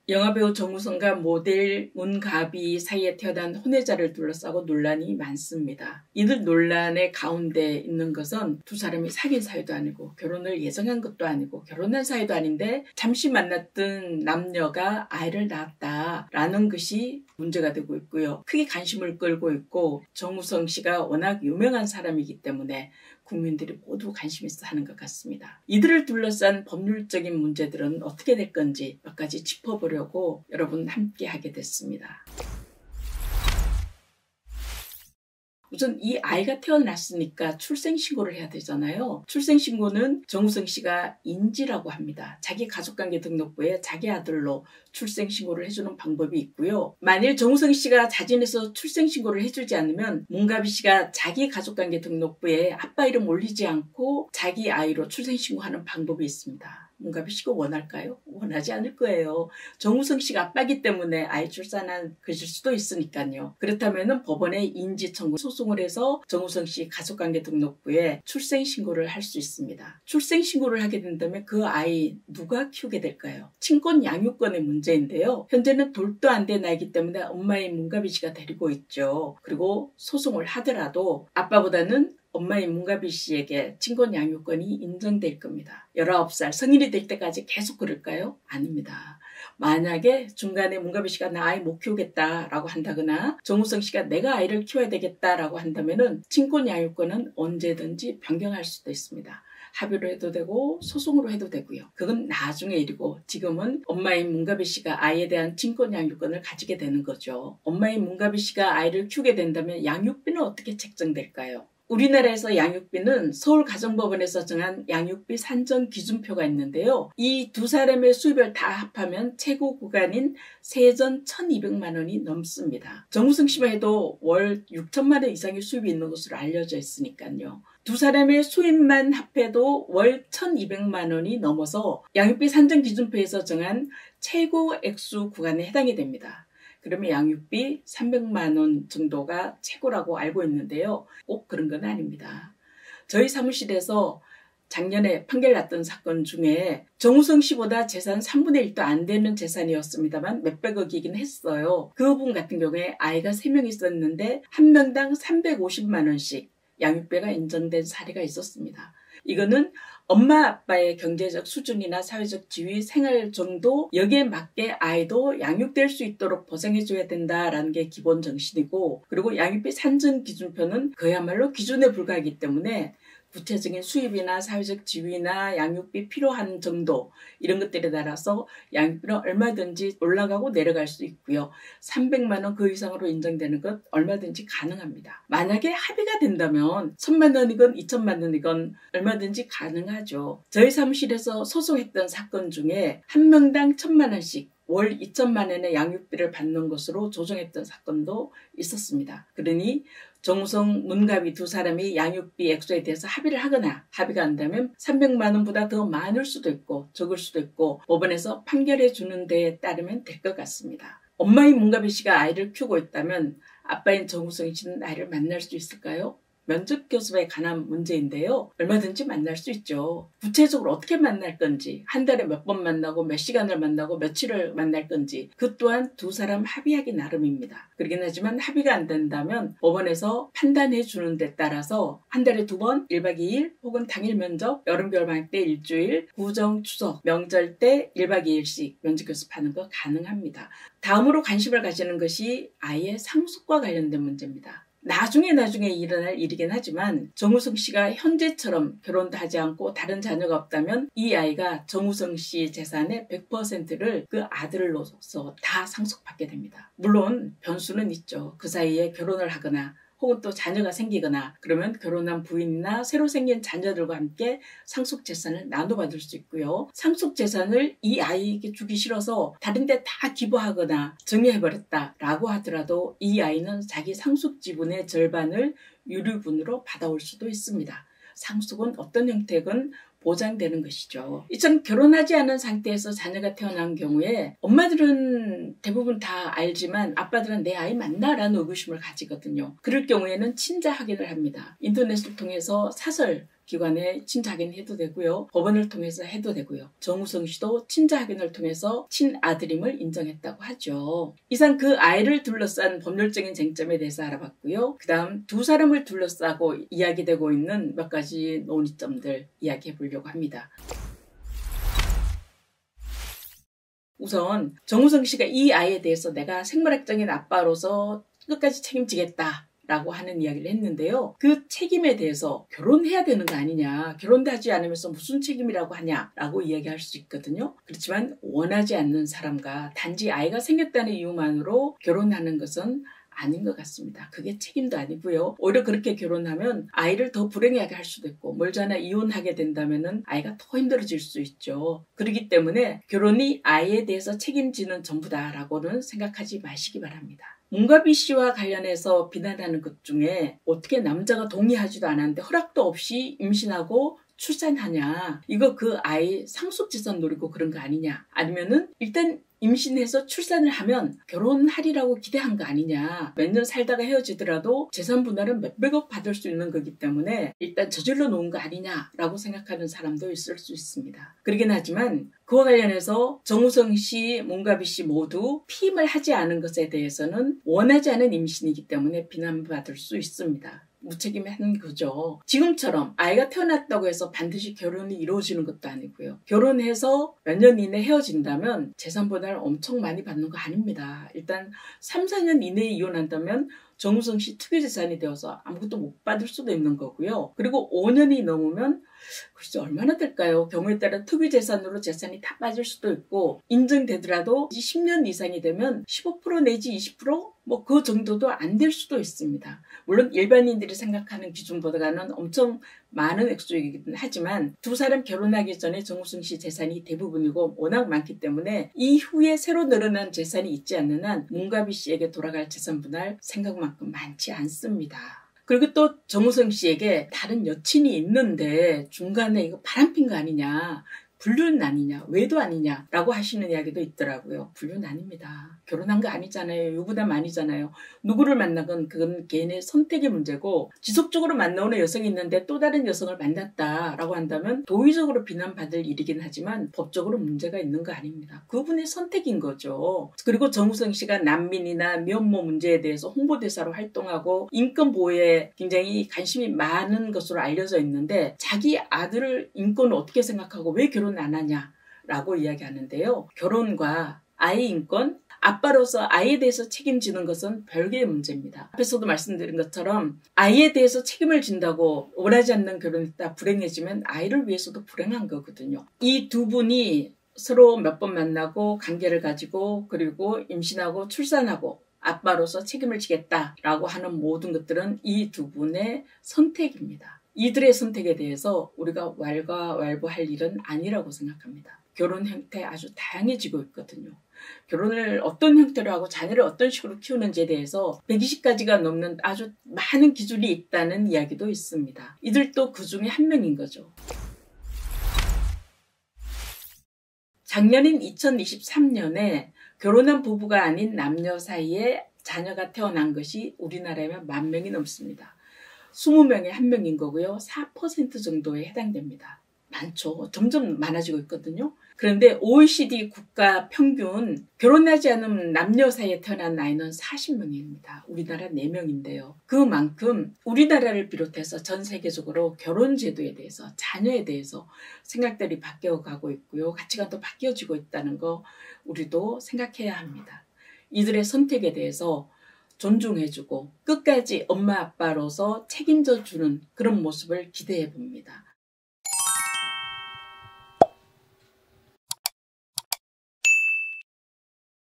영화배우 정우성과 모델 문가비 사이에 태어난 혼외자를 둘러싸고 논란이 많습니다. 이들 논란의 가운데 있는 것은 두 사람이 사귄 사이도 아니고 결혼을 예정한 것도 아니고 결혼한 사이도 아닌데 잠시 만났던 남녀가 아이를 낳았다라는 것이 문제가 되고 있고요. 크게 관심을 끌고 있고 정우성 씨가 워낙 유명한 사람이기 때문에 국민들이 모두 관심 있어 하는 것 같습니다. 이들을 둘러싼 법률적인 문제들은 어떻게 될 건지 몇 가지 짚어보려고 여러분 함께 하게 됐습니다. 우선 이 아이가 태어났으니까 출생신고를 해야 되잖아요. 출생신고는 정우성 씨가 인지라고 합니다. 자기 가족관계 등록부에 자기 아들로 출생신고를 해주는 방법이 있고요. 만일 정우성 씨가 자진해서 출생신고를 해주지 않으면 문가비 씨가 자기 가족관계 등록부에 아빠 이름 올리지 않고 자기 아이로 출생신고하는 방법이 있습니다. 문가비 씨가 원할까요? 원하지 않을 거예요. 정우성 씨가 아빠기 때문에 아이 출산한 것일 수도 있으니까요. 그렇다면 법원에 인지 청구 소송을 해서 정우성 씨 가족관계 등록부에 출생신고를 할 수 있습니다. 출생신고를 하게 된다면 그 아이 누가 키우게 될까요? 친권 양육권의 문제인데요. 현재는 돌도 안 된 아이기 때문에 엄마인 문가비 씨가 데리고 있죠. 그리고 소송을 하더라도 아빠보다는 엄마인 문가비 씨에게 친권 양육권이 인정될 겁니다. 19살 성인이 될 때까지 계속 그럴까요? 아닙니다. 만약에 중간에 문가비 씨가 나 아이 못 키우겠다라고 한다거나 정우성 씨가 내가 아이를 키워야 되겠다라고 한다면은 친권 양육권은 언제든지 변경할 수도 있습니다. 합의로 해도 되고 소송으로 해도 되고요. 그건 나중의 일이고 지금은 엄마인 문가비 씨가 아이에 대한 친권 양육권을 가지게 되는 거죠. 엄마인 문가비 씨가 아이를 키우게 된다면 양육비는 어떻게 책정될까요? 우리나라에서 양육비는 서울가정법원에서 정한 양육비 산정 기준표가 있는데요. 이 두 사람의 수입을 다 합하면 최고 구간인 세전 1,200만 원이 넘습니다. 정우성 씨만 해도 월 6천만 원 이상의 수입이 있는 것으로 알려져 있으니까요. 두 사람의 수입만 합해도 월 1,200만 원이 넘어서 양육비 산정 기준표에서 정한 최고 액수 구간에 해당이 됩니다. 그러면 양육비 300만 원 정도가 최고라고 알고 있는데요. 꼭 그런 건 아닙니다. 저희 사무실에서 작년에 판결 났던 사건 중에 정우성 씨보다 재산 3분의 1도 안 되는 재산이었습니다만 몇백억이긴 했어요. 그분 같은 경우에 아이가 3명 있었는데 한 명당 350만 원씩 양육비가 인정된 사례가 있었습니다. 이거는 엄마 아빠의 경제적 수준이나 사회적 지위, 생활 정도 여기에 맞게 아이도 양육될 수 있도록 보장해줘야 된다라는 게 기본 정신이고 그리고 양육비 산정 기준표는 그야말로 기준에 불과하기 때문에 구체적인 수입이나 사회적 지위나 양육비 필요한 정도 이런 것들에 따라서 양육비는 얼마든지 올라가고 내려갈 수 있고요. 300만 원 그 이상으로 인정되는 것 얼마든지 가능합니다. 만약에 합의가 된다면 1,000만 원이건 2,000만 원이건 얼마든지 가능하죠. 저희 사무실에서 소송했던 사건 중에 한 명당 1,000만 원씩 월 2천만 원의 양육비를 받는 것으로 조정했던 사건도 있었습니다. 그러니 정우성, 문가비 두 사람이 양육비 액수에 대해서 합의를 하거나 합의가 안 되면 300만 원보다 더 많을 수도 있고 적을 수도 있고 법원에서 판결해 주는 데에 따르면 될 것 같습니다. 엄마인 문가비 씨가 아이를 키우고 있다면 아빠인 정우성 씨는 아이를 만날 수 있을까요? 면접 교섭에 관한 문제인데요. 얼마든지 만날 수 있죠. 구체적으로 어떻게 만날 건지, 한 달에 몇 번 만나고 몇 시간을 만나고 며칠을 만날 건지 그 또한 두 사람 합의하기 나름입니다. 그러긴 하지만 합의가 안 된다면 법원에서 판단해 주는 데 따라서 한 달에 2번 1박 2일 혹은 당일 면접, 여름 겨울 방학 때 일주일, 구정 추석, 명절 때 1박 2일씩 면접 교섭하는 거 가능합니다. 다음으로 관심을 가지는 것이 아이의 상속과 관련된 문제입니다. 나중에 일어날 일이긴 하지만 정우성 씨가 현재처럼 결혼도 하지 않고 다른 자녀가 없다면 이 아이가 정우성 씨 재산의 100%를 그 아들로서 다 상속받게 됩니다. 물론 변수는 있죠. 그 사이에 결혼을 하거나 혹은 또 자녀가 생기거나 그러면 결혼한 부인이나 새로 생긴 자녀들과 함께 상속재산을 나눠받을 수 있고요. 상속재산을 이 아이에게 주기 싫어서 다른 데 다 기부하거나 증여해버렸다라고 하더라도 이 아이는 자기 상속지분의 절반을 유류분으로 받아올 수도 있습니다. 상속은 어떤 형태건 보장되는 것이죠. 이처럼 결혼하지 않은 상태에서 자녀가 태어난 경우에 엄마들은 대부분 다 알지만 아빠들은 내 아이 맞나? 라는 의구심을 가지거든요. 그럴 경우에는 친자 확인을 합니다. 인터넷을 통해서 사설 기관에 친자확인 해도 되고요. 법원을 통해서 해도 되고요. 정우성 씨도 친자확인을 통해서 친아들임을 인정했다고 하죠. 이상 그 아이를 둘러싼 법률적인 쟁점에 대해서 알아봤고요. 그 다음 두 사람을 둘러싸고 이야기되고 있는 몇 가지 논의점들 이야기해 보려고 합니다. 우선 정우성 씨가 이 아이에 대해서 내가 생물학적인 아빠로서 끝까지 책임지겠다 라고 하는 이야기를 했는데요. 그 책임에 대해서 결혼해야 되는 거 아니냐, 결혼도 하지 않으면서 무슨 책임이라고 하냐라고 이야기할 수 있거든요. 그렇지만 원하지 않는 사람과 단지 아이가 생겼다는 이유만으로 결혼하는 것은 아닌 것 같습니다. 그게 책임도 아니고요. 오히려 그렇게 결혼하면 아이를 더 불행하게 할 수도 있고, 멀지 않아 이혼하게 된다면 아이가 더 힘들어질 수 있죠. 그렇기 때문에 결혼이 아이에 대해서 책임지는 전부다라고는 생각하지 마시기 바랍니다. 문가비 씨와 관련해서 비난하는 것 중에 어떻게 남자가 동의하지도 않았는데 허락도 없이 임신하고 출산하냐, 이거 그 아이 상속재산 노리고 그런 거 아니냐, 아니면은 일단 임신해서 출산을 하면 결혼하리라고 기대한 거 아니냐, 몇 년 살다가 헤어지더라도 재산 분할은 몇백억 받을 수 있는 거기 때문에 일단 저질러 놓은 거 아니냐라고 생각하는 사람도 있을 수 있습니다. 그러긴 하지만 그와 관련해서 정우성 씨, 문가비 씨 모두 피임을 하지 않은 것에 대해서는 원하지 않은 임신이기 때문에 비난받을 수 있습니다. 무책임한 거죠. 지금처럼 아이가 태어났다고 해서 반드시 결혼이 이루어지는 것도 아니고요. 결혼해서 몇 년 이내 헤어진다면 재산 분할 엄청 많이 받는 거 아닙니다. 일단 3, 4년 이내에 이혼한다면 정우성 씨 특유재산이 되어서 아무것도 못 받을 수도 있는 거고요. 그리고 5년이 넘으면 글쎄 얼마나 될까요? 경우에 따라 특유재산으로 재산이 다 빠질 수도 있고, 인정되더라도 10년 이상이 되면 15% 내지 20%? 뭐 그 정도도 안 될 수도 있습니다. 물론 일반인들이 생각하는 기준보다는 엄청 많은 액수이긴 하지만 두 사람 결혼하기 전에 정우성 씨 재산이 대부분이고 워낙 많기 때문에 이후에 새로 늘어난 재산이 있지 않는 한 문가비 씨에게 돌아갈 재산 분할 생각만큼 많지 않습니다. 그리고 또 정우성 씨에게 다른 여친이 있는데 중간에 이거 바람핀 거 아니냐, 불륜 아니냐, 외도 아니냐라고 하시는 이야기도 있더라고요. 불륜 아닙니다. 결혼한 거 아니잖아요. 유부남 아니잖아요. 누구를 만나건 그건 개인의 선택의 문제고, 지속적으로 만나오는 여성이 있는데 또 다른 여성을 만났다라고 한다면 도의적으로 비난받을 일이긴 하지만 법적으로 문제가 있는 거 아닙니다. 그분의 선택인 거죠. 그리고 정우성 씨가 난민이나 미혼모 문제에 대해서 홍보대사로 활동하고 인권 보호에 굉장히 관심이 많은 것으로 알려져 있는데, 자기 아들을 인권을 어떻게 생각하고 왜 결혼 안 하냐라고 이야기하는데요. 결혼과 아이 인권, 아빠로서 아이에 대해서 책임지는 것은 별개의 문제입니다. 앞에서도 말씀드린 것처럼 아이에 대해서 책임을 진다고 원하지 않는 결혼했다 불행해지면 아이를 위해서도 불행한 거거든요. 이 두 분이 서로 몇 번 만나고 관계를 가지고 그리고 임신하고 출산하고 아빠로서 책임을 지겠다라고 하는 모든 것들은 이 두 분의 선택입니다. 이들의 선택에 대해서 우리가 왈가왈부할 일은 아니라고 생각합니다. 결혼 형태 아주 다양해지고 있거든요. 결혼을 어떤 형태로 하고 자녀를 어떤 식으로 키우는지에 대해서 120가지가 넘는 아주 많은 기준이 있다는 이야기도 있습니다. 이들도 그 중에 한 명인 거죠. 작년인 2023년에 결혼한 부부가 아닌 남녀 사이에 자녀가 태어난 것이 우리나라에만 10,000명이 넘습니다. 20명에 1명인 거고요. 4% 정도에 해당됩니다. 많죠. 점점 많아지고 있거든요. 그런데 OECD 국가 평균 결혼하지 않은 남녀 사이에 태어난 나이는 40명입니다. 우리나라 4명인데요. 그만큼 우리나라를 비롯해서 전 세계적으로 결혼 제도에 대해서, 자녀에 대해서 생각들이 바뀌어가고 있고요. 가치관도 바뀌어지고 있다는 거 우리도 생각해야 합니다. 이들의 선택에 대해서 존중해주고 끝까지 엄마 아빠로서 책임져주는 그런 모습을 기대해 봅니다.